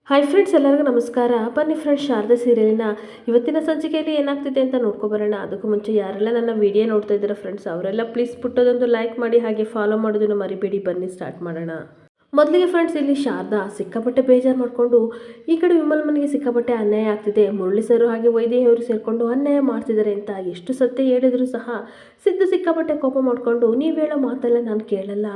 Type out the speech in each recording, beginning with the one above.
Hi friends, ಎಲ್ಲರಿಗೂ ನಮಸ್ಕಾರ. ಬನ್ನಿ ಫ್ರೆಂಡ್ಸ್, ಶಾರದಾ ಸೀರಿಯಲಿನ ಇವತ್ತಿನ ಸಂಚಿಕೆಯಲ್ಲಿ ಏನಾಗ್ತಿದೆ ಅಂತ ನೋಡ್ಕೊಬರೋಣ. ಅದಕ್ಕೂ ಮುಂಚೆ ಯಾರೆಲ್ಲ ನನ್ನ ವಿಡಿಯೋ ನೋಡ್ತಾ ಇದ್ದೀರಾ ಫ್ರೆಂಡ್ಸ್, ಅವರೆಲ್ಲ ಪ್ಲೀಸ್ ಪುಟ್ಟದೊಂದು ಲೈಕ್ ಮಾಡಿ, ಹಾಗೆ ಫಾಲೋ ಮಾಡೋದನ್ನು ಮರಿಬೇಡಿ. ಬನ್ನಿ ಸ್ಟಾರ್ಟ್ ಮಾಡೋಣ. ಮೊದಲಿಗೆ ಫ್ರೆಂಡ್ಸ್, ಇಲ್ಲಿ ಶಾರದಾ ಸಿಕ್ಕಾಪಟ್ಟೆ ಬೇಜಾರು ಮಾಡಿಕೊಂಡು ಈ ಕಡೆ ವಿಮಲ್ ಮನೆಗೆ ಸಿಕ್ಕಾಪಟ್ಟೆ ಅನ್ಯಾಯ ಆಗ್ತಿದೆ, ಮುರಳಿ ಸರ್ ಹಾಗೆ ವೈದೇಹಿಯವರು ಸೇರಿಕೊಂಡು ಅನ್ಯಾಯ ಮಾಡ್ತಿದ್ದಾರೆ ಅಂತ ಎಷ್ಟು ಸತ್ಯ ಹೇಳಿದ್ರು ಸಹ ಸಿದ್ದು ಸಿಕ್ಕಾಪಟ್ಟೆ ಕೋಪ ಮಾಡಿಕೊಂಡು, ನೀವು ಹೇಳೋ ಮಾತೆಲ್ಲ ನಾನು ಕೇಳಲ್ಲ,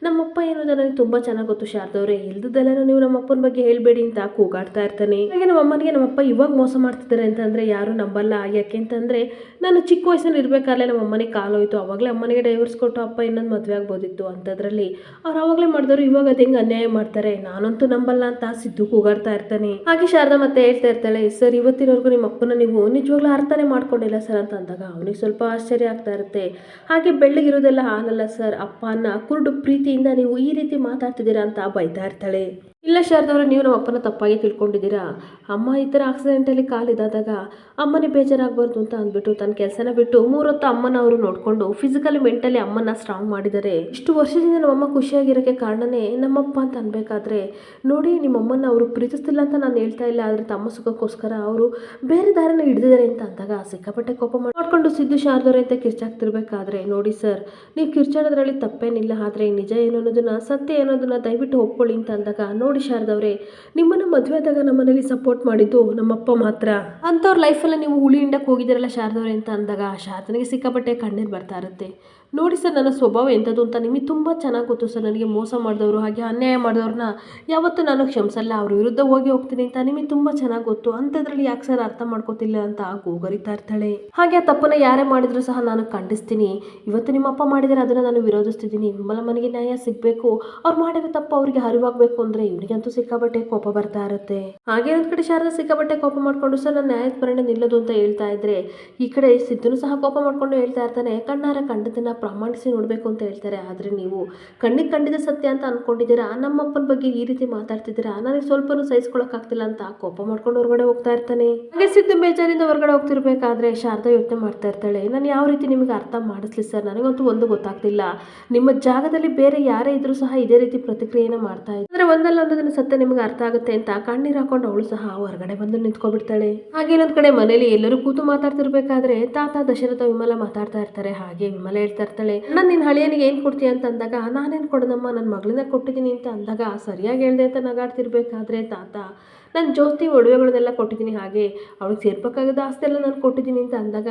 ನಮ್ಮಪ್ಪ ಏನೋದು ನನಗೆ ತುಂಬ ಚೆನ್ನಾಗಿ ಗೊತ್ತು ಶಾರದವ್ರೆ, ಇಲ್ದದೆಲ್ಲರೂ ನೀವು ನಮ್ಮಪ್ಪನ ಬಗ್ಗೆ ಹೇಳಬೇಡಿ ಅಂತ ಕೂಗಾಡ್ತಾ ಇರ್ತಾನೆ. ಹಾಗೆ ನಮ್ಮಮ್ಮನಿಗೆ ನಮ್ಮಪ್ಪ ಇವಾಗ ಮೋಸ ಮಾಡ್ತಿದ್ದಾರೆ ಅಂತಂದರೆ ಯಾರೂ ನಂಬಲ್ಲ. ಯಾಕೆಂತಂದರೆ ನಾನು ಚಿಕ್ಕ ವಯಸ್ಸಲ್ಲಿ ಇರಬೇಕಾದ್ರೆ ನಮ್ಮ ಅಮ್ಮನಿಗೆ ಕಾಲೋಯ್ತು, ಅವಾಗಲೇ ಅಮ್ಮನಿಗೆ ಡೈವರ್ಸ್ ಕೊಟ್ಟು ಅಪ್ಪ ಇನ್ನೊಂದು ಮದುವೆ ಆಗ್ಬೋದಿತ್ತು. ಅಂಥದ್ರಲ್ಲಿ ಅವ್ರು ಅವಾಗಲೇ ಮಾಡಿದವರು ಇವಾಗ ಅದು ಹೆಂಗೆ ಅನ್ಯಾಯ ಮಾಡ್ತಾರೆ, ನಾನಂತೂ ನಂಬಲ್ಲ ಅಂತ ಸಿದ್ದು ಕೂಗಾಡ್ತಾ ಇರ್ತಾನೆ. ಹಾಗೆ ಶಾರದಾ ಮತ್ತೆ ಹೇಳ್ತಾ ಇರ್ತಾಳೆ, ಸರ್ ಇವತ್ತಿನವರೆಗೂ ನಿಮ್ಮ ಅಪ್ಪನ ನೀವು ನಿಜವಾಗ್ಲೂ ಅರ್ಥನೇ ಮಾಡ್ಕೊಂಡಿಲ್ಲ ಸರ್ ಅಂತ ಅಂದಾಗ ಅವನಿಗೆ ಸ್ವಲ್ಪ ಆಶ್ಚರ್ಯ ಆಗ್ತಾ ಇರುತ್ತೆ. ಹಾಗೆ ಬೆಳ್ಳಗಿರೋದೆಲ್ಲ ಹಾಲಲ್ಲ ಸರ್, ಅಪ್ಪನ ಕುರುಡು ಪ್ರೀತಿಯಿಂದ ನೀವು ಈ ರೀತಿ ಮಾತಾಡ್ತಿದ್ದೀರಾ ಅಂತ ಬೈತಾ ಇರ್ತಾಳೆ. ಇಲ್ಲ ಶಾರದವರು, ನೀವು ನಮ್ಮ ಅಪ್ಪನ ತಪ್ಪಾಗಿ ತಿಳ್ಕೊಂಡಿದ್ದೀರಾ. ಅಮ್ಮ ಈ ಥರ ಆಕ್ಸಿಡೆಂಟಲ್ಲಿ ಕಾಲಿದಾದಾಗ ಅಮ್ಮನೇ ಬೇಜಾರಾಗಬಾರ್ದು ಅಂತ ಅಂದ್ಬಿಟ್ಟು ತನ್ನ ಕೆಲಸನ ಬಿಟ್ಟು 3 ಹೊತ್ತು ಅಮ್ಮನ ಅವರು ನೋಡಿಕೊಂಡು ಫಿಸಿಕಲಿ ಮೆಂಟಲಿ ಅಮ್ಮನ ಸ್ಟ್ರಾಂಗ್ ಮಾಡಿದ್ದಾರೆ. ಇಷ್ಟು ವರ್ಷದಿಂದ ನಮ್ಮಮ್ಮ ಖುಷಿಯಾಗಿರೋಕ್ಕೆ ಕಾರಣನೇ ನಮ್ಮಪ್ಪ ಅಂತ ಅನ್ಬೇಕಾದ್ರೆ ನೋಡಿ, ನಿಮ್ಮಮ್ಮನ ಅವರು ಪ್ರೀತಿಸ್ತಿಲ್ಲ ಅಂತ ನಾನು ಹೇಳ್ತಾ ಇಲ್ಲ, ಆದರೆ ತಮ್ಮ ಸುಖಕ್ಕೋಸ್ಕರ ಅವರು ಬೇರೆ ದಾರಿನ ಹಿಡಿದಿದ್ದಾರೆ ಅಂತ ಅಂದಾಗ ಸಿಕ್ಕಾಪಟ್ಟೆ ಕೋಪ ಮಾಡ್ಕೊಂಡು ಸಿದ್ದು ಶಾರದವ್ರೆ ಅಂತ ಕಿರ್ಚಾಕ್ತಿರ್ಬೇಕಾದ್ರೆ, ನೋಡಿ ಸರ್ ನೀವು ಕಿರ್ಚಾಡೋದ್ರಲ್ಲಿ ತಪ್ಪೇನಿಲ್ಲ, ಆದರೆ ನಿಜ ಏನು ಅನ್ನೋದನ್ನ ಸತ್ಯ ಏನೋದನ್ನ ದಯವಿಟ್ಟು ಒಪ್ಕೊಳ್ಳಿ ಅಂತ ಅಂದಾಗ, ನೋಡಿ ಶಾರದವ್ರೆ ನಿಮ್ಮನ್ನು ಮದುವೆ ಆದಾಗ ನಮ್ಮನೇಲಿ ಸಪೋರ್ಟ್ ಮಾಡಿದ್ದು ನಮ್ಮಪ್ಪ ಮಾತ್ರ, ಅಂಥವ್ರ ಲೈಫಲ್ಲಿ ನೀವು ಹುಳಿ ಹಿಂಡಕ್ಕೆ ಹೋಗಿದ್ದೀರಲ್ಲ ಶಾರದವ್ರೆ ಅಂತ ಅಂದಾಗ ಶಾರದನಿಗೆ ಸಿಕ್ಕಾಪಟ್ಟೆ ಕಣ್ಣೀರು ಬರ್ತಾ ಇರುತ್ತೆ. ನೋಡಿ ಸರ್, ನನ್ನ ಸ್ವಭಾವ ಎಂಥದ್ದು ಅಂತ ನಿಮಗೆ ತುಂಬ ಚೆನ್ನಾಗಿ ಗೊತ್ತು ಸರ್, ನನಗೆ ಮೋಸ ಮಾಡಿದವರು ಹಾಗೆ ಅನ್ಯಾಯ ಮಾಡಿದವ್ರನ್ನ ಯಾವತ್ತೂ ನಾನು ಕ್ಷಮಿಸಲ್ಲ, ಅವ್ರ ವಿರುದ್ಧ ಹೋಗ್ತೀನಿ ಅಂತ ನಿಮಗೆ ತುಂಬ ಚೆನ್ನಾಗಿ ಗೊತ್ತು, ಅಂಥದ್ರಲ್ಲಿ ಯಾಕೆ ಸರ್ ಅರ್ಥ ಮಾಡ್ಕೋತಿಲ್ಲ ಅಂತ ಗೋಗರಿತಾ ಇರ್ತಾಳೆ. ಹಾಗೆ ಆ ತಪ್ಪನ್ನು ಯಾರೇ ಮಾಡಿದ್ರು ಸಹ ನಾನು ಖಂಡಿಸ್ತೀನಿ, ಇವತ್ತು ನಿಮ್ಮ ಅಪ್ಪ ಮಾಡಿದರೆ ಅದನ್ನು ನಾನು ವಿರೋಧಿಸ್ತಿದ್ದೀನಿ, ವಿಮಲ ಮನೆಗೆ ನ್ಯಾಯ ಸಿಗಬೇಕು, ಅವ್ರು ಮಾಡಿರೋ ತಪ್ಪು ಅವರಿಗೆ ಅರಿವಾಗಬೇಕು ಅಂದರೆ ಇವನಿಗಂತೂ ಸಿಕ್ಕಾಪಟ್ಟೆ ಕೋಪ ಬರ್ತಾ ಇರುತ್ತೆ. ಹಾಗೆ ಒಂದು ಕಡೆ ಶಾರದಾ ಸಿಕ್ಕಾಪಟ್ಟೆ ಕೋಪ ಮಾಡಿಕೊಂಡು ಸರ್ ನಾನು ನ್ಯಾಯದ ಪರಿಣಾಮ ನಿಲ್ಲೋದು ಅಂತ ಹೇಳ್ತಾ ಇದ್ರೆ, ಈ ಕಡೆ ಸಿದ್ದನು ಸಹ ಕೋಪ ಮಾಡ್ಕೊಂಡು ಹೇಳ್ತಾ ಇರ್ತಾನೆ, ಕಣ್ಣಾರ ಕಂಡದನ್ನ ಪ್ರಮಾಣಿಸಿ ನೋಡಬೇಕು ಅಂತ ಹೇಳ್ತಾರೆ, ಆದರೆ ನೀವು ಕಣ್ಣಿಗೆ ಕಂಡಿದ ಸತ್ಯ ಅಂತ ಅನ್ಕೊಂಡಿದ್ದೀರಾ, ನಮ್ಮಪ್ಪನ ಬಗ್ಗೆ ಈ ರೀತಿ ಮಾತಾಡ್ತಿದ್ದೀರಾ, ನನಗೆ ಸ್ವಲ್ಪನೂ ಸಹಿಸ್ಕೊಳಕ್ಕಾಗ್ತಿಲ್ಲ ಅಂತ ಕೋಪ ಮಾಡ್ಕೊಂಡು ಹೊರಗಡೆ ಹೋಗ್ತಾ ಇರ್ತಾನೆ. ಹಾಗೆ ಸಿದ್ದು ಬೇಜಾರಿಂದ ಹೊರಗಡೆ ಹೋಗ್ತಿರ್ಬೇಕಾದ್ರೆ ಶಾರದಾ ಯೋಚನೆ ಮಾಡ್ತಾ ಇರ್ತಾಳೆ, ನಾನು ಯಾವ ರೀತಿ ನಿಮಗೆ ಅರ್ಥ ಮಾಡಿಸ್ಲಿ ಸರ್, ನನಗಂತೂ ಒಂದು ಗೊತ್ತಾಗ್ತಿಲ್ಲ, ನಿಮ್ಮ ಜಾಗದಲ್ಲಿ ಬೇರೆ ಯಾರೇ ಇದ್ರೂ ಸಹ ಇದೇ ರೀತಿ ಪ್ರತಿಕ್ರಿಯೆನ ಮಾಡ್ತಾ ಇದ್ದಾರೆ, ಅಂದ್ರೆ ಒಂದಲ್ಲ ಒಂದನ್ನು ಸತ್ಯ ನಿಮಗೆ ಅರ್ಥ ಆಗುತ್ತೆ ಅಂತ ಕಣ್ಣೀರು ಹಾಕೊಂಡು ಅವಳು ಸಹ ಹೊರಗಡೆ ಬಂದು ನಿಂತ್ಕೊಬಿಡ್ತಾಳೆ. ಹಾಗೆ ಇನ್ನೊಂದ್ ಕಡೆ ಮನೇಲಿ ಎಲ್ಲರೂ ಕೂತು ಮಾತಾಡ್ತಿರ್ಬೇಕಾದ್ರೆ ತಾತ ದಶರಥ ವಿಮಲ ಮಾತಾಡ್ತಾ ಇರ್ತಾರೆ. ಹಾಗೆ ವಿಮಲ ಹೇಳ್ತಾ ಇರ್ತಾಳೆ, ನಾನು ನಿನ್ನ ಹಳೆಯನಿಗೆ ಏನು ಕೊಡ್ತೀಯ ಅಂತ ಅಂದಾಗ, ನಾನೇನು ಕೊಡೋದಮ್ಮ, ನನ್ನ ಮಗಳನ್ನ ಕೊಟ್ಟಿದ್ದೀನಿ ಅಂತ ಅಂದಾಗ ಸರಿಯಾಗಿ ಹೇಳ್ದೆ ಅಂತ ನಗಾಡ್ತಿರ್ಬೇಕಾದ್ರೆ ತಾತ, ನಾನು ಜ್ಯೋತಿ ಒಡವೆಗಳನ್ನೆಲ್ಲ ಕೊಟ್ಟಿದ್ದೀನಿ, ಹಾಗೆ ಅವಳಿಗೆ ಸೇರ್ಬೇಕಾಗದ ಆಸ್ತಿ ಎಲ್ಲ ನಾನು ಕೊಟ್ಟಿದ್ದೀನಿ ಅಂತ ಅಂದಾಗ,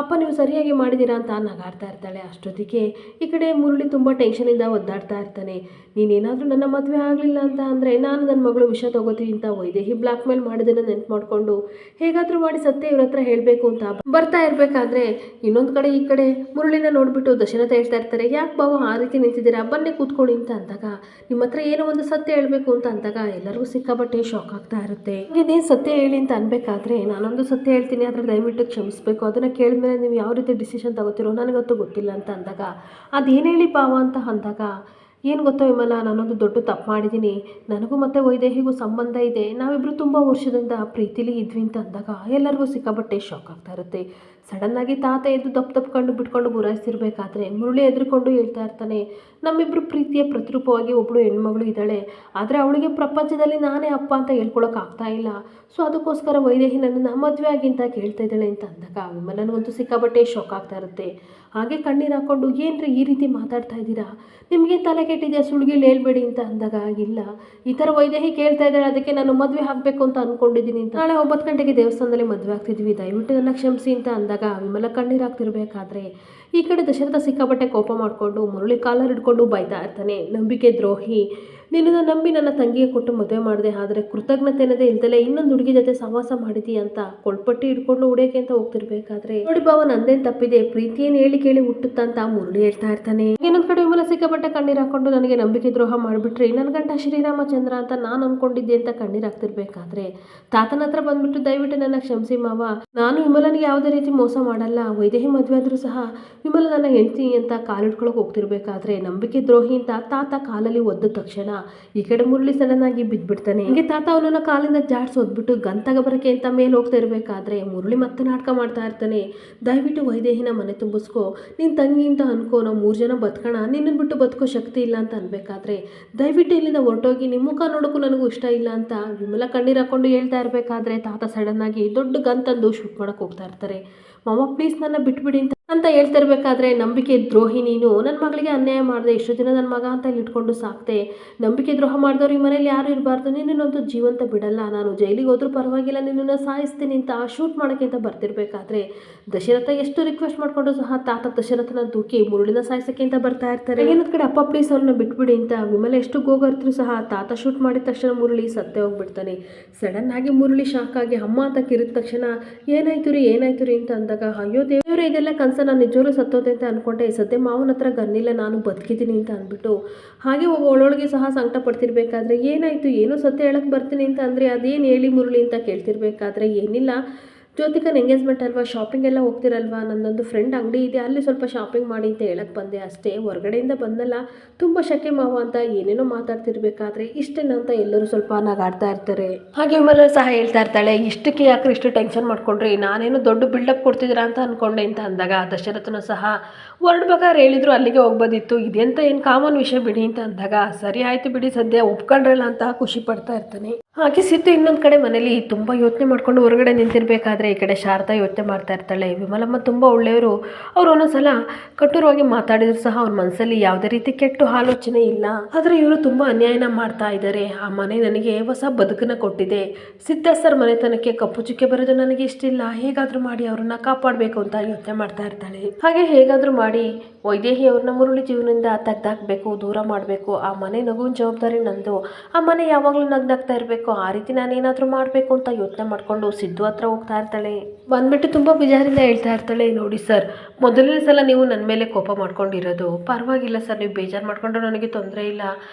ಅಪ್ಪ ನೀವು ಸರಿಯಾಗಿ ಮಾಡಿದ್ದೀರಾ ಅಂತ ನಗಾಡ್ತಾ ಇರ್ತಾಳೆ. ಅಷ್ಟೊತ್ತಿಗೆ ಈ ಕಡೆ ಮುರಳಿ ತುಂಬ ಟೆನ್ಷನಿಂದ ಒದ್ದಾಡ್ತಾ ಇರ್ತಾನೆ, ನೀನೇನಾದರೂ ನನ್ನ ಮದುವೆ ಆಗಲಿಲ್ಲ ಅಂತ ಅಂದರೆ ನಾನು ನನ್ನ ಮಗಳು ವಿಷ ತಗೋತೀನಿ ಅಂತ ವೈದೇಹಿ ಬ್ಲ್ಯಾಕ್ ಮೇಲ್ ಮಾಡಿದ್ದನ್ನು ನೆನ್ಪು ಮಾಡಿಕೊಂಡು ಹೇಗಾದರೂ ಮಾಡಿ ಸತ್ಯ ಇವ್ರ ಹತ್ರ ಹೇಳಬೇಕು ಅಂತ ಬರ್ತಾ ಇರಬೇಕಾದ್ರೆ ಇನ್ನೊಂದು ಕಡೆ ಈ ಕಡೆ ಮುರಳಿನ ನೋಡಿಬಿಟ್ಟು ದಶರಥ ಹೇಳ್ತಾ ಇರ್ತಾರೆ, ಯಾಕೆ ಬಾವು ಆ ರೀತಿ ನಿಂತಿದ್ದೀರಾ, ಬನ್ನಿ ಕೂತ್ಕೊಳ್ಳಿ ಅಂತ ಅಂದಾಗ, ನಿಮ್ಮ ಹತ್ರ ಏನೋ ಒಂದು ಸತ್ಯ ಹೇಳಬೇಕು ಅಂತ ಅಂದಾಗ ಎಲ್ಲರಿಗೂ ಸಿಕ್ಕಾಪಟ್ಟೆ ಶಾಕ್ ಆಗ್ತಾ ಇರುತ್ತೆ. ಇದೇನು ಸತ್ಯ ಹೇಳಿ ಅಂತ ಅನ್ಬೇಕಾದ್ರೆ, ನಾನೊಂದು ಸತ್ಯ ಹೇಳ್ತೀನಿ, ಆದರೆ ದಯವಿಟ್ಟು ಕ್ಷಮಿಸಬೇಕು, ಅದನ್ನು ಕೇಳಿದ್ಮೇಲೆ ನೀವು ಯಾವ ರೀತಿ ಡಿಸಿಷನ್ ತಗೋತಿರೋ ನನಗಂತೂ ಗೊತ್ತಿಲ್ಲ ಅಂತ ಅಂದಾಗ, ಅದೇನು ಹೇಳಿ ಬಾವ ಅಂತ ಅಂದಾಗ, ಏನು ಗೊತ್ತಾ ವಿಮಲ, ನಾನೊಂದು ದೊಡ್ಡ ತಪ್ಪು ಮಾಡಿದ್ದೀನಿ, ನನಗೂ ಮತ್ತು ವೈದೇಹಿಗೂ ಸಂಬಂಧ ಇದೆ, ನಾವಿಬ್ಬರು ತುಂಬ ವರ್ಷದಿಂದ ಪ್ರೀತಿಲಿ ಇದ್ವಿ ಅಂತ ಅಂದಾಗ ಎಲ್ಲರಿಗೂ ಸಿಕ್ಕಾಪಟ್ಟೆ ಶಾಕ್ ಆಗ್ತಾ ಇರುತ್ತೆ. ಸಡನ್ನಾಗಿ ತಾತ ಎದ್ದು ದಪ್ಪು ಬಿಟ್ಕೊಂಡು ಗುರಾಯಿಸ್ತಿರ್ಬೇಕಾದ್ರೆ ಮುರಳಿ ಎದುರುಕೊಂಡು ಹೇಳ್ತಾ ಇರ್ತಾನೆ, ನಮ್ಮಿಬ್ಬರು ಪ್ರೀತಿಯ ಪ್ರತಿರೂಪವಾಗಿ ಒಬ್ಬಳು ಹೆಣ್ಮಗಳು ಇದ್ದಾಳೆ, ಆದರೆ ಅವಳಿಗೆ ಪ್ರಪಂಚದಲ್ಲಿ ನಾನೇ ಅಪ್ಪ ಅಂತ ಹೇಳ್ಕೊಳಕ್ಕಾಗ್ತಾ ಇಲ್ಲ, ಸೊ ಅದಕ್ಕೋಸ್ಕರ ವೈದೇಹಿ ನನ್ನನ್ನು ಮದುವೆ ಆಗಿ ಅಂತ ಕೇಳ್ತಾ ಇದ್ದಾಳೆ ಅಂತ ಅಂದಾಗ ವಿಮಲನಿಗಂತೂ ಸಿಕ್ಕಾಪಟ್ಟೆ ಶಾಕ್ ಆಗ್ತಾ ಇರುತ್ತೆ. ಹಾಗೆ ಕಣ್ಣೀರು ಹಾಕ್ಕೊಂಡು, ಏನ್ರಿ ಈ ರೀತಿ ಮಾತಾಡ್ತಾ ಇದ್ದೀರಾ, ನಿಮಗೆ ತಲೆ ಕೆಟ್ಟಿದೆಯಾ, ಸುಳ್ಗಿಲ್ ಹೇಳ್ಬೇಡಿ ಅಂತ ಅಂದಾಗ, ಇಲ್ಲ ಈ ಥರ ವೈದೇಹಿ ಕೇಳ್ತಾ ಇದ್ದಾಳೆ, ಅದಕ್ಕೆ ನಾನು ಮದುವೆ ಆಗಬೇಕು ಅಂತ ಅಂದ್ಕೊಂಡಿದ್ದೀನಿ ಅಂತ, ನಾಳೆ 9 ಗಂಟೆಗೆ ದೇವಸ್ಥಾನದಲ್ಲಿ ಮದುವೆ ಆಗ್ತಿದ್ವಿ, ದಯವಿಟ್ಟು ನನ್ನ ಕ್ಷಮಿಸಿ ಅಂತ ಅಂದಾಗ ವಿಮಲ ಕಣ್ಣೀರು ಹಾಕ್ತಿರ್ಬೇಕಾದ್ರೆ ಈ ಕಡೆ ದಶರಥ ಸಿಕ್ಕಾಪಟ್ಟೆ ಕೋಪ ಮಾಡಿಕೊಂಡು ಮುರಳಿ ಕಾಲರ್ ಹಿಡ್ಕೊಂಡು ಬೈತಾ ಇರ್ತಾನೆ, ನಂಬಿಕೆ ದ್ರೋಹಿ, ನಿನ್ನನ್ನು ನಂಬಿ ನನ್ನ ತಂಗಿಗೆ ಕೊಟ್ಟು ಮದುವೆ ಮಾಡಿದೆ, ಆದರೆ ಕೃತಜ್ಞತೆ ಅನ್ನೋದೇ ಇಲ್ದಲೆ ಇನ್ನೊಂದು ಹುಡುಗಿ ಜೊತೆ ಸಹವಾಸ ಮಾಡಿದಿ ಅಂತ ಕೊಳ್ಪಟ್ಟಿ ಹಿಡ್ಕೊಂಡು ಉಡೇಕೆ ಅಂತ ಹೋಗ್ತಿರ್ಬೇಕಾದ್ರೆ, ನೋಡಿ ಬಾವ ನಂದೇನು ತಪ್ಪಿದೆ, ಪ್ರೀತಿಯೇನು ಹೇಳಿ ಕೇಳಿ ಹುಟ್ಟುತ್ತಾ ಅಂತ ಮುರಳಿ ಹೇಳ್ತಾ ಇರ್ತಾನೆ. ಇನ್ನೊಂದು ಕಡೆ ವಿಮಲ ಸಿಕ್ಕಾಪಟ್ಟೆ ಕಣ್ಣೀರು ಹಾಕೊಂಡು, ನನಗೆ ನಂಬಿಕೆ ದ್ರೋಹ ಮಾಡಿಬಿಟ್ರಿ, ನನ್ನ ಗಂಡ ಶ್ರೀರಾಮಚಂದ್ರ ಅಂತ ನಾನು ಅನ್ಕೊಂಡಿದ್ದೆ ಅಂತ ಕಣ್ಣೀರು ಹಾಕ್ತಿರ್ಬೇಕಾದ್ರೆ ತಾತನ ಹತ್ರ ಬಂದ್ಬಿಟ್ಟು, ದಯವಿಟ್ಟು ನನ್ನ ಕ್ಷಮಿಸಿ ಮಾವ, ನಾನು ವಿಮಲನಿಗೆ ಯಾವುದೇ ರೀತಿ ಮೋಸ ಮಾಡಲ್ಲ, ವೈದೇಹಿ ಮದುವೆ ಆದರೂ ಸಹ ವಿಮಲ ನನ್ನ ಹೆಂಡ್ತಿ ಅಂತ ಕಾಲಿಡ್ಕೊಳಕ್ಕೆ ಹೋಗ್ತಿರ್ಬೇಕಾದ್ರೆ ನಂಬಿಕೆ ದ್ರೋಹಿ ಅಂತ ತಾತ ಕಾಲಲ್ಲಿ ಒದ್ದ ತಕ್ಷಣ ಈ ಕಡೆ ಮುರಳಿ ಸಡನ್ ಆಗಿ ಬಿದ್ದುಬಿಡ್ತಾನೆ. ಹೀಗೆ ತಾತ ಅವನನ್ನ ಕಾಲಿಂದ ಜಾಡ್ಸಿ ಓದ್ಬಿಟ್ಟು ಗಂತಗ ಬರಕ್ಕೆ ಅಂತ ಮೇಲೆ ಹೋಗ್ತಾ ಇರಬೇಕಾದ್ರೆ ಮುರಳಿ ಮತ್ತೆ ನಾಟಕ ಮಾಡ್ತಾ ಇರ್ತಾನೆ. ದಯವಿಟ್ಟು ವೈದೇಹಿನ ಮನೆ ತುಂಬಿಸ್ಕೊ, ನಿನ್ನ ತಂಗಿ ಅಂತ ಅನ್ಕೋ, ನಾವು 3 ಜನ ಬದುಕೋಣ, ನಿನ್ನನ್ನು ಬಿಟ್ಟು ಬದುಕೋ ಶಕ್ತಿ ಇಲ್ಲ ಅಂತ ಅನ್ಬೇಕಾದ್ರೆ ದಯವಿಟ್ಟು ಇಲ್ಲಿಂದ ಹೊರಟೋಗಿ ನಿಮ್ಮ ಮುಖ ನೋಡೋಕ್ಕೂ ನನಗೂ ಇಷ್ಟ ಇಲ್ಲ ಅಂತ ವಿಮಲ ಕಣ್ಣೀರು ಹಾಕೊಂಡು ಹೇಳ್ತಾ ಇರಬೇಕಾದ್ರೆ ತಾತ ಸಡನ್ ಆಗಿ ದೊಡ್ಡ ಗನ್ ತಂದು ಶೂಟ್ ಮಾಡಕ್ಕೆ ಹೋಗ್ತಾ ಇರ್ತಾರೆ. ಮಾವ ಪ್ಲೀಸ್ ನನ್ನ ಬಿಟ್ಬಿಡಿ ಅಂತ ಹೇಳ್ತಾ ಇರಬೇಕಾದ್ರೆ ನಂಬಿಕೆ ದ್ರೋಹಿ ನೀನು, ನನ್ನ ಮಗಳಿಗೆ ಅನ್ಯಾಯ ಮಾಡಿದೆ, ಇಷ್ಟು ದಿನ ನನ್ನ ಮಗ ಅಂತ ಇಲ್ಲಿ ಇಟ್ಕೊಂಡು ಸಾಕ್ತೆ, ನಂಬಿಕೆ ದ್ರೋಹ ಮಾಡಿದವ್ರು ಈ ಮನೇಲಿ ಯಾರು ಇರಬಾರ್ದು, ನಿನ್ನೊಂದು ಜೀವಂತ ಬಿಡಲ್ಲ, ನಾನು ಜೈಲಿಗೆ ಹೋದ್ರೂ ಪರವಾಗಿಲ್ಲ, ನಿನ್ನನ್ನು ಸಾಯಿಸ್ತೀನಿ ಅಂತ ಶೂಟ್ ಮಾಡೋಕ್ಕೆ ಅಂತ ಬರ್ತಿರ್ಬೇಕಾದ್ರೆ ದಶರಥ ಎಷ್ಟು ರಿಕ್ವೆಸ್ಟ್ ಮಾಡಿಕೊಂಡ್ರು ಸಹ ತಾತ ದಶರಥನ ದೂಕಿ ಮುರುಳಿನ ಸಾಯಿಸೋಕ್ಕೆ ಅಂತ ಬರ್ತಾ ಇರ್ತಾರೆ. ಏನೊಂದು ಕಡೆ ಅಪ್ಪ ಪ್ಲೀಸ್ ಅವ್ರನ್ನ ಬಿಟ್ಬಿಡಿ ಅಂತ ವಿಮಲ ಎಷ್ಟು ಗೋಗರ್ತಿದ್ರು ಸಹ ತಾತ ಶೂಟ್ ಮಾಡಿದ ತಕ್ಷಣ ಮುರುಳಿ ಸತ್ತೇ ಹೋಗ್ಬಿಡ್ತಾನೆ. ಸಡನ್ ಆಗಿ ಮುರುಳಿ ಶಾಕ್ ಆಗಿ ಅಮ್ಮ ಅಂತ ಕಿರಿದ ತಕ್ಷಣ ಏನಾಯ್ತು ರೀ ಅಂತ ಅಂದಾಗ ಅಯ್ಯೋ ದೇವ್ರೆ ಇದೆಲ್ಲ ಕನಸ, ನಾನು ನಿಜವಾಗ್ಲೂ ಸತ್ತೋದೆ ಅಂತ ಅನ್ಕೊಂಡೆ, ಸದ್ಯ ಮಾವನ ಹತ್ರ ಗನ್ನಿಲ್ಲ, ನಾನು ಬದುಕಿದ್ದೀನಿ ಅಂತ ಅಂದ್ಬಿಟ್ಟು ಹಾಗೆ ಒಳೊಳಗೆ ಸಹ ಸಂಕಟ ಪಡ್ತಿರ್ಬೇಕಾದ್ರೆ ಏನಾಯ್ತು, ಏನೋ ಸತ್ಯ ಹೇಳಕ್ಕೆ ಬರ್ತೀನಿ ಅಂತ ಅಂದರೆ ಅದೇನು ಹೇಳಿ ಮುರುಳಿ ಅಂತ ಕೇಳ್ತಿರ್ಬೇಕಾದ್ರೆ ಏನಿಲ್ಲ ಜ್ಯೋತಿಕನ್ ಎಂಗೇಜ್ಮೆಂಟ್ ಅಲ್ವಾ, ಶಾಪಿಂಗ್ ಎಲ್ಲ ಹೋಗ್ತಿರಲ್ವಾ, ನನ್ನೊಂದು ಫ್ರೆಂಡ್ ಅಂಗಡಿ ಇದೆ ಅಲ್ಲಿ ಸ್ವಲ್ಪ ಶಾಪಿಂಗ್ ಮಾಡಿ ಅಂತ ಹೇಳಕ್ಕೆ ಬಂದೆ ಅಷ್ಟೇ, ಹೊರಗಡೆಯಿಂದ ಬಂದಲ್ಲ, ತುಂಬ ಶಕೆ ಮಾವ ಅಂತ ಏನೇನೋ ಮಾತಾಡ್ತಿರ್ಬೇಕಾದ್ರೆ ಇಷ್ಟೇನ ಅಂತ ಎಲ್ಲರೂ ಸ್ವಲ್ಪ ನಗಾಡ್ತಾ ಇರ್ತಾರೆ. ಹಾಗೆ ವಿಮಲ ಸಹ ಹೇಳ್ತಾ ಇರ್ತಾಳೆ, ಇಷ್ಟಕ್ಕೆ ಯಾಕ್ರೆ ಇಷ್ಟು ಟೆನ್ಷನ್ ಮಾಡ್ಕೊಂಡ್ರಿ, ನಾನೇನು ದೊಡ್ಡ ಬಿಲ್ಡಪ್ ಕೊಡ್ತಿದ್ದೀರಾ ಅಂತ ಅಂದ್ಕೊಂಡೆ ಅಂತ ಅಂದಾಗ ದಶರಥನು ಸಹ ಹೊರಡ್ಬೇಕಾದ್ರೆ ಹೇಳಿದ್ರು ಅಲ್ಲಿಗೆ ಹೋಗ್ಬೋದಿತ್ತು, ಇದೆಂತ ಏನು ಕಾಮನ್ ವಿಷಯ ಬಿಡಿ ಅಂತ ಅಂದಾಗ ಸರಿ ಆಯಿತು ಬಿಡಿ ಸದ್ಯ ಒಪ್ಕೊಂಡ್ರಲ್ಲ ಅಂತ ಖುಷಿ ಪಡ್ತಾ ಇರ್ತಾನೆ. ಹಾಗೆ ಸಿದ್ದು ಇನ್ನೊಂದು ಕಡೆ ಮನೇಲಿ ತುಂಬ ಯೋಚನೆ ಮಾಡ್ಕೊಂಡು ಹೊರಗಡೆ ನಿಂತಿರ್ಬೇಕಾದ್ರೆ ಈ ಕಡೆ ಶಾರದಾ ಯೋಚನೆ ಮಾಡ್ತಾ ಇರ್ತಾಳೆ. ವಿಮಲಮ್ಮ ತುಂಬ ಒಳ್ಳೆಯವರು, ಅವ್ರು ಒಂದೊಂದ್ಸಲ ಕಠೋರವಾಗಿ ಮಾತಾಡಿದ್ರು ಸಹ ಅವ್ರ ಮನಸ್ಸಲ್ಲಿ ಯಾವುದೇ ರೀತಿ ಕೆಟ್ಟ ಆಲೋಚನೆ ಇಲ್ಲ, ಆದರೆ ಇವರು ತುಂಬ ಅನ್ಯಾಯನ ಮಾಡ್ತಾ ಇದ್ದಾರೆ. ಆ ಮನೆ ನನಗೆ ಹೊಸ ಬದುಕನ್ನ ಕೊಟ್ಟಿದೆ, ಸಿದ್ಧ ಸರ್ ಮನೆತನಕ್ಕೆ ಕಪ್ಪು ಚುಕ್ಕೆ ಬರೋದು ನನಗೆ ಇಷ್ಟ ಇಲ್ಲ, ಹೇಗಾದರೂ ಮಾಡಿ ಅವ್ರನ್ನ ಕಾಪಾಡಬೇಕು ಅಂತ ಯೋಚನೆ ಮಾಡ್ತಾ ಇರ್ತಾಳೆ. ಹಾಗೆ ಹೇಗಾದರೂ ಮಾಡಿ ವೈದೇಹಿ ಅವ್ರನ್ನ ಮುರುಳಿ ಜೀವನದಿಂದ ತೆಗ್ದಾಕಬೇಕು, ದೂರ ಮಾಡಬೇಕು, ಆ ಮನೆ ನಗುವಿನ ಜವಾಬ್ದಾರಿ ನಂದು, ಆ ಮನೆ ಯಾವಾಗಲೂ ನಗ್ನಾಗ್ತಾ ಇರಬೇಕು, ಆ ರೀತಿ ನಾನೇನಾದರೂ ಮಾಡಬೇಕು ಅಂತ ಯೋಚನೆ ಮಾಡಿಕೊಂಡು ಸಿದ್ದು ಹತ್ರ ಹೋಗ್ತಾ ಇರ್ತಾಳೆ. ಬಂದ್ಬಿಟ್ಟು ತುಂಬ ಬೇಜಾರಿಂದ ಹೇಳ್ತಾ ಇರ್ತಾಳೆ, ನೋಡಿ ಸರ್ ಮೊದಲನೇ ಸಲ ನೀವು ನನ್ನ ಮೇಲೆ ಕೋಪ ಮಾಡ್ಕೊಂಡಿರೋದು ಪರವಾಗಿಲ್ಲ ಸರ್, ನೀವು ಬೇಜಾರು ಮಾಡ್ಕೊಂಡ್ರೆ ನನಗೆ ತೊಂದರೆ ಇಲ್ಲ,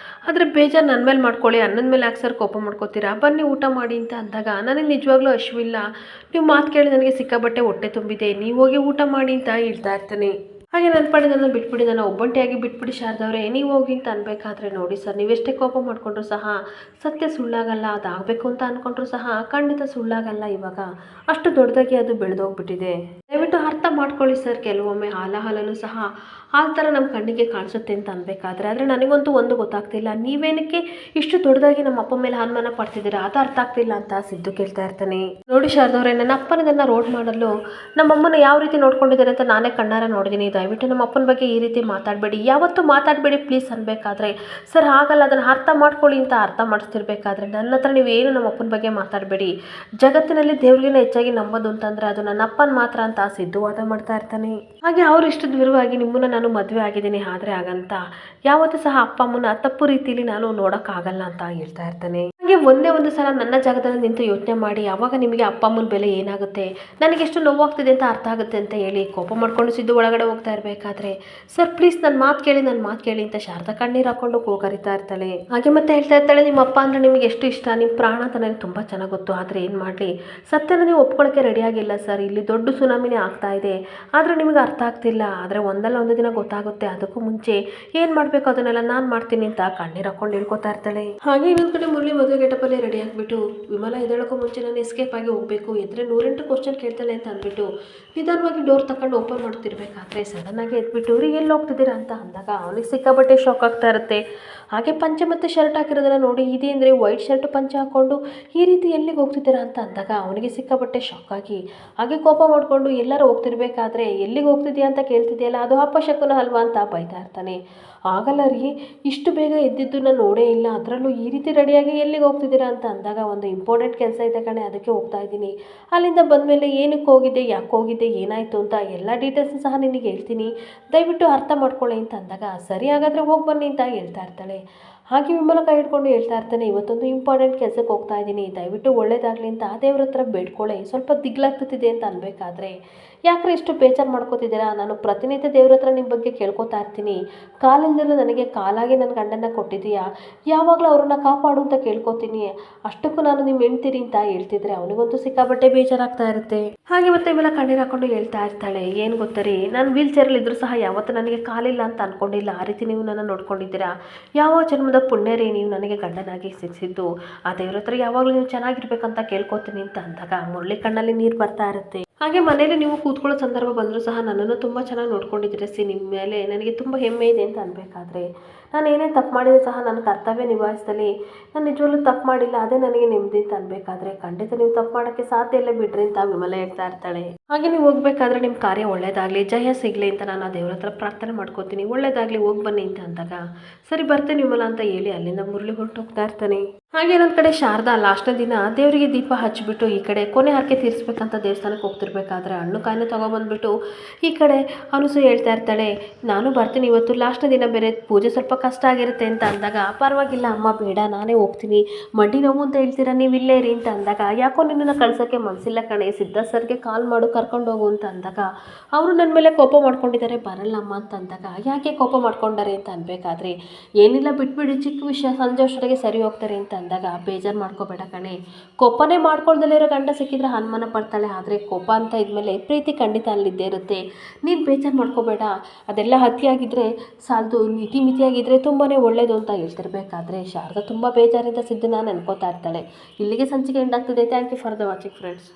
ಆದರೆ ಬೇಜಾರು ನನ್ನ ಮೇಲೆ ಮಾಡ್ಕೊಳ್ಳಿ, ಅನ್ನದ ಮೇಲೆ ಯಾಕೆ ಸರ್ ಕೋಪ ಮಾಡ್ಕೋತೀರಾ, ಬನ್ನಿ ಊಟ ಮಾಡಿ ಅಂತ ಅಂದಾಗ ನನಗೆ ನಿಜವಾಗ್ಲೂ ಹಶ್ವಿಲ್ಲ, ನೀವು ಮಾತು ಕೇಳಿ ನನಗೆ ಸಿಕ್ಕಾಬಟ್ಟೆ ಹೊಟ್ಟೆ ತುಂಬಿದೆ, ನೀವು ಹೋಗಿ ಊಟ ಮಾಡಿ ಅಂತ ಹೇಳ್ತಾ ಇರ್ತಾನೆ. ಹಾಗೆ ನನ್ನ ಪಾಡಿ ನನ್ನ ಬಿಟ್ಬಿಡಿ, ನಾನು ಒಬ್ಬಂಟಿಯಾಗಿ ಬಿಟ್ಬಿಡಿ ಶಾರದವ್ರೆ, ನೀವು ಹೋಗಿ ಅಂತ ಅನ್ಬೇಕಾದ್ರೆ ನೋಡಿ ಸರ್ ನೀವೆಷ್ಟೇ ಕೋಪ ಮಾಡಿಕೊಂಡ್ರು ಸಹ ಸತ್ಯ ಸುಳ್ಳಾಗಲ್ಲ, ಅದಾಗಬೇಕು ಅಂತ ಅಂದ್ಕೊಂಡ್ರು ಸಹ ಖಂಡಿತ ಸುಳ್ಳಾಗಲ್ಲ, ಇವಾಗ ಅಷ್ಟು ದೊಡ್ಡದಾಗಿ ಅದು ಬೆಳೆದೋಗ್ಬಿಟ್ಟಿದೆ, ದಯವಿಟ್ಟು ಅರ್ಥ ಮಾಡ್ಕೊಳ್ಳಿ ಸರ್, ಕೆಲವೊಮ್ಮೆ ಹಾಲಲ್ಲೂ ಸಹ ಹಾಲು ಥರ ನಮ್ಮ ಕಣ್ಣಿಗೆ ಕಾಣಿಸುತ್ತೆ ಅಂತ ಅನ್ಬೇಕಾದ್ರೆ, ಆದರೆ ನನಗಂತೂ ಒಂದು ಗೊತ್ತಾಗ್ತಿಲ್ಲ, ನೀವೇನಕ್ಕೆ ಇಷ್ಟು ದೊಡ್ಡದಾಗಿ ನಮ್ಮ ಅಪ್ಪ ಮೇಲೆ ಅನುಮಾನ ಪಡ್ತಿದ್ದೀರಾ ಅದು ಅರ್ಥ ಆಗ್ತಿಲ್ಲ ಅಂತ ಸಿದ್ದು ಕೇಳ್ತಾ ಇರ್ತಾನೆ. ನೋಡಿ ಶಾರದವ್ರೆ, ನನ್ನ ಅಪ್ಪನದನ್ನು ರೋಡ್ ಮಾಡಲು ನಮ್ಮಮ್ಮನ ಯಾವ ರೀತಿ ನೋಡ್ಕೊಂಡಿದ್ದಾರೆ ಅಂತ ನಾನೇ ಕಣ್ಣಾರ ನೋಡಿದ್ದೀನಿ, ದಯವಿಟ್ಟು ನಮ್ಮ ಅಪ್ಪನ ಬಗ್ಗೆ ಈ ರೀತಿ ಮಾತಾಡಬೇಡಿ, ಯಾವತ್ತೂ ಮಾತಾಡಬೇಡಿ ಪ್ಲೀಸ್ ಅನ್ಬೇಕಾದ್ರೆ ಸರ್ ಹಾಗಲ್ಲ, ಅದನ್ನು ಅರ್ಥ ಮಾಡ್ಕೊಳ್ಳಿ ಅಂತ ಅರ್ಥ ಮಾಡಿಸ್ತಿರ್ಬೇಕಾದ್ರೆ ನನ್ನ ಹತ್ರ ನೀವೇನು ನಮ್ಮ ಅಪ್ಪನ ಬಗ್ಗೆ ಮಾತಾಡಬೇಡಿ, ಜಗತ್ತಿನಲ್ಲಿ ದೇವ್ರಿಗಿನ ಹೆಚ್ಚಾಗಿ ನಂಬೋದು ಅಂತಂದರೆ ಅದು ನನ್ನ ಅಪ್ಪನ ಮಾತ್ರ ಅಂತ ಸಿದ್ದು ವಾದ ಮಾಡ್ತಾ ಇರ್ತಾನೆ. ಹಾಗೆ ಅವ್ರು ಇಷ್ಟು ದೂರವಾಗಿ ನಿಮ್ಮನ್ನು ನಾನು ಮದುವೆ ಆಗಿದ್ದೀನಿ ಆದರೆ ಹಾಗಂತ ಯಾವತ್ತೂ ಸಹ ಅಪ್ಪ ಅಮ್ಮನ ತಪ್ಪು ರೀತಿಯಲ್ಲಿ ನಾನು ನೋಡೋಕ್ಕಾಗಲ್ಲ ಅಂತ ಹೇಳ್ತಾ ಇರ್ತಾನೆ. ಹಾಗೆ ಒಂದೇ ಒಂದು ಸಲ ನನ್ನ ಜಾಗದಲ್ಲಿ ನಿಂತು ಯೋಚನೆ ಮಾಡಿ, ಆವಾಗ ನಿಮಗೆ ಅಪ್ಪ ಅಮ್ಮನ ಬೆಲೆ ಏನಾಗುತ್ತೆ, ನನಗೆ ಎಷ್ಟು ನೋವಾಗ್ತಿದೆ ಅಂತ ಅರ್ಥ ಆಗುತ್ತೆ ಅಂತ ಹೇಳಿ ಕೋಪ ಮಾಡ್ಕೊಂಡು ಸಿದ್ದು ಒಳಗಡೆ ಹೋಗ್ತಾ ಇರಬೇಕಾದ್ರೆ ಸರ್ ಪ್ಲೀಸ್ ನನ್ನ ಮಾತು ಕೇಳಿ ಅಂತ ಶಾರದಾ ಕಣ್ಣೀರು ಹಾಕೊಂಡು ಕೂಗರಿತಾ ಇರ್ತಾಳೆ. ಹಾಗೆ ಮತ್ತೆ ಹೇಳ್ತಾ ಇರ್ತಾಳೆ, ನಿಮ್ಮ ಅಪ್ಪ ಅಂದರೆ ನಿಮಗೆ ಎಷ್ಟು ಇಷ್ಟ, ನಿಮ್ಮ ಪ್ರಾಣ ಅಂತ ನನಗೆ ತುಂಬ ಚೆನ್ನಾಗಿ ಗೊತ್ತು, ಆದರೆ ಏನು ಮಾಡಲಿ ಸತ್ಯನ ನೀವು ಒಪ್ಕೊಳ್ಳೋಕ್ಕೆ ರೆಡಿಯಾಗಿಲ್ಲ ಸರ್, ಇಲ್ಲಿ ದೊಡ್ಡ ಸುನಾಮಿನೇ ಆಗ್ತಾ ಇದೆ, ಆದರೆ ನಿಮಗೆ ಅರ್ಥ ಆಗ್ತಿಲ್ಲ, ಆದರೆ ಒಂದಲ್ಲ ಒಂದು ದಿನ ಗೊತ್ತಾಗುತ್ತೆ, ಅದಕ್ಕೂ ಮುಂಚೆ ಏನು ಮಾಡಬೇಕು ಅದನ್ನೆಲ್ಲ ನಾನು ಮಾಡ್ತೀನಿ ಅಂತ ಕಣ್ಣೀರು ಹಾಕೊಂಡು ಹೇಳ್ಕೊತಾ ಇರ್ತಾಳೆ. ಹಾಗೆ ಇನ್ನೊಂದು ಕಡೆ ಮುರಳಿ ಮದುವೆ ಗೆಟಪಲ್ಲಿ ರೆಡಿ ಆಗಿಬಿಟ್ಟು ವಿಮಲ ಎದ್ದೇಳೋಕ್ಕೂ ಮುಂಚೆ ನಾನು ಎಸ್ಕೇಪ್ ಆಗಿ ಹೋಗಬೇಕು, ಎದ್ರೆ 108 ಕ್ವಶನ್ ಕೇಳ್ತಾಳೆ ಅಂತ ಅಂದ್ಬಿಟ್ಟು ನಿಧಾನವಾಗಿ ಡೋರ್ ತಗೊಂಡು ಓಪನ್ ಮಾಡ್ತಿರ್ಬೇಕಾದ್ರೆ ಸಡನ್ ಆಗಿ ಎದ್ಬಿಟ್ಟು ರೀ ಎಲ್ಲಿ ಹೋಗ್ತಿದ್ದೀರಾ ಅಂತ ಅಂದಾಗ ಅವನಿಗೆ ಸಿಕ್ಕಾಬಟ್ಟೆ ಶಾಕ್ ಆಗ್ತಾ ಇರುತ್ತೆ. ಹಾಗೆ ಪಂಚೆ ಮತ್ತು ಶರ್ಟ್ ಹಾಕಿರೋದನ್ನ ನೋಡಿ ಇದೆ ಅಂದರೆ ವೈಟ್ ಶರ್ಟ್ ಪಂಚೆ ಹಾಕ್ಕೊಂಡು ಈ ರೀತಿ ಎಲ್ಲಿಗೆ ಹೋಗ್ತಿದ್ದೀರಾ ಅಂತ ಅಂದಾಗ ಅವನಿಗೆ ಸಿಕ್ಕಾಬಟ್ಟೆ ಶಾಕ್ ಆಗಿ ಹಾಗೆ ಕೋಪ ಮಾಡಿಕೊಂಡು ಎಲ್ಲರೂ ಹೋಗ್ತಿರ್ಬೇಕಾದ್ರೆ ಎಲ್ಲಿಗೆ ಹೋಗ್ತಿದ್ಯಾ ಅಂತ ಕೇಳ್ತಿದೆಯಲ್ಲ ಅದು ಅಪಶಕುನ ಅಲ್ವಾ ಅಂತ ಬೈತಾ ಇರ್ತಾನೆ. ಆಗಲ್ಲ ರೀ, ಇಷ್ಟು ಬೇಗ ಎದ್ದಿದ್ದು ನಾನು ನೋಡೇ ಇಲ್ಲ, ಅದರಲ್ಲೂ ಈ ರೀತಿ ರೆಡಿಯಾಗಿ ಎಲ್ಲಿಗೆ ಹೋಗ್ತಿದ್ದೀರಾ ಅಂತ ಅಂದಾಗ ಒಂದು ಇಂಪಾರ್ಟೆಂಟ್ ಕೆಲಸ ಇದೆ ಕಣೆ, ಅದಕ್ಕೆ ಹೋಗ್ತಾ ಇದ್ದೀನಿ, ಅಲ್ಲಿಂದ ಬಂದಮೇಲೆ ಏನಕ್ಕೆ ಹೋಗಿದ್ದೆ, ಯಾಕೆ ಹೋಗಿದ್ದೆ, ಏನಾಯಿತು ಅಂತ ಎಲ್ಲ ಡೀಟೇಲ್ಸ್ ಸಹ ನಿನಗೆ ಹೇಳ್ತೀನಿ, ದಯವಿಟ್ಟು ಅರ್ಥ ಮಾಡ್ಕೊಳ್ಳಿ ಅಂತ ಅಂದಾಗ ಸರಿ ಹಾಗಾದರೆ ಹೋಗಿ ಬನ್ನಿ ಅಂತ ಹೇಳ್ತಾ ಇರ್ತಾಳೆ. ಹಾಗೆ ವಿಮಲ ಕೈ ಹಿಡ್ಕೊಂಡು ಹೇಳ್ತಾ ಇರ್ತಾನೆ, ಇವತ್ತೊಂದು ಇಂಪಾರ್ಟೆಂಟ್ ಕೆಲಸಕ್ಕೆ ಹೋಗ್ತಾ ಇದ್ದೀನಿ, ದಯವಿಟ್ಟು ಒಳ್ಳೇದಾಗಲಿ ಅಂತ ಆ ದೇವ್ರ ಹತ್ರ ಬೇಡ್ಕೊಳ್ಳಿ, ಸ್ವಲ್ಪ ದಿಗ್ಲಾಗ್ತಿದೆ ಅಂತ ಅನ್ಬೇಕಾದ್ರೆ ಯಾಕ್ರೆ ಇಷ್ಟು ಬೇಜಾರು ಮಾಡ್ಕೋತಿದ್ದೀರಾ, ನಾನು ಪ್ರತಿನಿತ್ಯ ದೇವ್ರ ಹತ್ರ ನಿಮ್ಮ ಬಗ್ಗೆ ಕೇಳ್ಕೊತಾ ಇರ್ತೀನಿ, ಕಾಲಿಂದಲೂ ನನಗೆ ಕಾಲಾಗಿ ನನ್ನ ಗಂಡನ ಕೊಟ್ಟಿದ್ದೀಯಾ, ಯಾವಾಗಲೂ ಅವ್ರನ್ನ ಕಾಪಾಡು ಅಂತ ಕೇಳ್ಕೊತೀನಿ, ಅಷ್ಟಕ್ಕೂ ನಾನು ನಿಮ್ಮ ಹೆಣ್ತೀರಿ ಅಂತ ಹೇಳ್ತಿದ್ರೆ ಅವನಿಗಂತೂ ಸಿಕ್ಕಾಬಟ್ಟೆ ಬೇಜಾರಾಗ್ತಾ ಇರುತ್ತೆ. ಹಾಗೆ ಮತ್ತೆ ಇವೆಲ್ಲ ಕಣ್ಣೀರು ಹಾಕೊಂಡು ಹೇಳ್ತಾ ಇರ್ತಾಳೆ, ಏನು ಗೊತ್ತರಿ, ನಾನು ವೀಲ್ ಚೇರಲ್ಲಿ ಇದ್ರೂ ಸಹ ಯಾವತ್ತೂ ನನಗೆ ಕಾಲಿಲ್ಲ ಅಂತ ಅಂದ್ಕೊಂಡಿಲ್ಲ, ಆ ರೀತಿ ನೀವು ನನ್ನ ನೋಡ್ಕೊಂಡಿದ್ದೀರಾ, ಯಾವ ಜನ್ಮದ ಪುಣ್ಯ ರೀ ನೀವು ನನಗೆ ಗಂಡನಾಗಿ ಸಿಕ್ಕಿದ್ದು. ಆ ದೇವ್ರ ಹತ್ರ ಯಾವಾಗಲೂ ನೀವು ಚೆನ್ನಾಗಿರ್ಬೇಕಂತ ಕೇಳ್ಕೊತೀನಿ ಅಂತ ಅಂದಾಗ ಮುರಳಿ ಕಣ್ಣಲ್ಲಿ ನೀರು ಬರ್ತಾ ಇರುತ್ತೆ. ಹಾಗೆ ಮನೇಲಿ ನೀವು ಕೂತ್ಕೊಳ್ಳೋ ಸಂದರ್ಭ ಬಂದರೂ ಸಹ ನನ್ನನ್ನು ತುಂಬ ಚೆನ್ನಾಗಿ ನೋಡ್ಕೊಂಡಿದ್ದೀರ ನಿಮ್ಮ ಮೇಲೆ ನನಗೆ ತುಂಬ ಹೆಮ್ಮೆ ಇದೆ ಅಂತ ಅನ್ಬೇಕಾದ್ರೆ ನಾನು ಏನೇ ತಪ್ಪು ಮಾಡಿದ್ರೆ ಸಹ ನನ್ನ ಕರ್ತವ್ಯ ನಿಭಾಯಿಸಿದಲ್ಲಿ ನಾನು ನಿಜವಾಗ್ಲೂ ತಪ್ಪು ಮಾಡಿಲ್ಲ, ಅದೇ ನನಗೆ ನೆಮ್ಮದಿ ಅಂತ ಅನ್ಬೇಕಾದ್ರೆ ಖಂಡಿತ ನೀವು ತಪ್ಪು ಮಾಡೋಕ್ಕೆ ಸಾಧ್ಯ ಇಲ್ಲ ಬಿಡ್ರಿ ಅಂತ ವಿಮಲ ಹೇಳ್ತಾ ಇರ್ತಾಳೆ. ಹಾಗೆ ನೀವು ಹೋಗ್ಬೇಕಾದ್ರೆ ನಿಮ್ಮ ಕಾರ್ಯ ಒಳ್ಳೇದಾಗಲಿ, ಜಯ ಸಿಗಲಿ ಅಂತ ನಾನು ಆ ದೇವ್ರ ಹತ್ರ ಪ್ರಾರ್ಥನೆ ಮಾಡ್ಕೋತೀನಿ, ಒಳ್ಳೇದಾಗಲಿ ಹೋಗಿ ಬನ್ನಿ ಅಂತ ಅಂದಾಗ ಸರಿ ಬರ್ತೇನೆ ವಿಮಲ ಅಂತ ಹೇಳಿ ಅಲ್ಲಿಂದ ಮುರಳಿ ಹೊರಟೋಗ್ತಾ ಇರ್ತಾನೆ. ಹಾಗೆ ಇನ್ನೊಂದು ಕಡೆ ಶಾರದಾ ಲಾಸ್ಟ್ನ ದಿನ ದೇವರಿಗೆ ದೀಪ ಹಚ್ಚಿಬಿಟ್ಟು ಈ ಕಡೆ ಕೊನೆ ಹರಕೆ ತೀರಿಸ್ಬೇಕಂತ ದೇವಸ್ಥಾನಕ್ಕೆ ಹೋಗ್ತಿರ್ಬೇಕಾದ್ರೆ ಹಣ್ಣು ಕಾಯಿನ ತೊಗೊಬಂದ್ಬಿಟ್ಟು ಈ ಕಡೆ ಅನುಸೂಯ ಹೇಳ್ತಾ ಇರ್ತಾಳೆ, ನಾನು ಬರ್ತೀನಿ ಇವತ್ತು ಲಾಸ್ಟ್ನ ದಿನ ಬೇರೆ ಪೂಜೆ ಸ್ವಲ್ಪ ಕಷ್ಟ ಆಗಿರುತ್ತೆ ಅಂತ ಅಂದಾಗ ಪರವಾಗಿಲ್ಲ ಅಮ್ಮ ಬೇಡ ನಾನೇ ಹೋಗ್ತೀನಿ, ಮಡ್ಡಿ ನೋವು ಅಂತ ಹೇಳ್ತೀರಾ ನೀವು ಇಲ್ಲೇ ಇರಿ ಅಂತ ಅಂದಾಗ ಯಾಕೋ ನಿನ್ನನ್ನು ಕಳ್ಸೋಕ್ಕೆ ಮನಸ್ಸಿಲ್ಲ ಕಣೆ, ಸಿದ್ಧ ಸರ್ಗೆ ಕಾಲ್ ಮಾಡು ಕರ್ಕೊಂಡು ಹೋಗು ಅಂತ ಅಂದಾಗ ಅವರು ನನ್ನ ಮೇಲೆ ಕೋಪ ಮಾಡ್ಕೊಂಡಿದ್ದಾರೆ ಬರಲ್ಲಮ್ಮ ಅಂತ ಅಂದಾಗ ಯಾಕೆ ಕೋಪ ಮಾಡ್ಕೊಂಡಾರೆ ಅಂತ ಅನ್ಬೇಕಾದ್ರೆ ಏನಿಲ್ಲ ಬಿಟ್ಬಿಡಿ ಚಿಕ್ಕ ವಿಷಯ ಸಂಜೆ ಅಷ್ಟೊತ್ತಿಗೆ ಸರಿ ಹೋಗ್ತಾರೆ ಅಂತ ಅಂದಾಗ ಬೇಜಾರು ಮಾಡ್ಕೋಬೇಡ ಕಣೆ, ಕೋಪನೇ ಮಾಡ್ಕೊಳ್ದಲ್ಲೇ ಇರೋ ಗಂಡ ಸಿಕ್ಕಿದ್ರೆ ಅನುಮಾನ ಪಡ್ತಾಳೆ, ಆದರೆ ಕೋಪ ಅಂತ ಇದ್ಮೇಲೆ ಪ್ರೀತಿ ಖಂಡಿತ ಅಲ್ಲಿದ್ದೇ ಇರುತ್ತೆ, ನೀನು ಬೇಜಾರು ಮಾಡ್ಕೋಬೇಡ, ಅದೆಲ್ಲ ಅತಿಯಾಗಿದ್ದರೆ ಸಾಲದು, ಮಿತಿಯಾಗಿದ್ದರೆ ತುಂಬಾ ಒಳ್ಳೆಯದು ಅಂತ ಹೇಳ್ತಿರ್ಬೇಕಾದ್ರೆ ಶಾರದಾ ತುಂಬ ಬೇಜಾರಿಂದ ಸಿದ್ದನ್ನ ನೆನ್ಕೋತಾ ಇರ್ತಾಳೆ. ಇಲ್ಲಿಗೆ ಸಂಚಿಕೆ ಎಂಡ್ ಆಗ್ತಿದೆ. Thank you for the watching friends.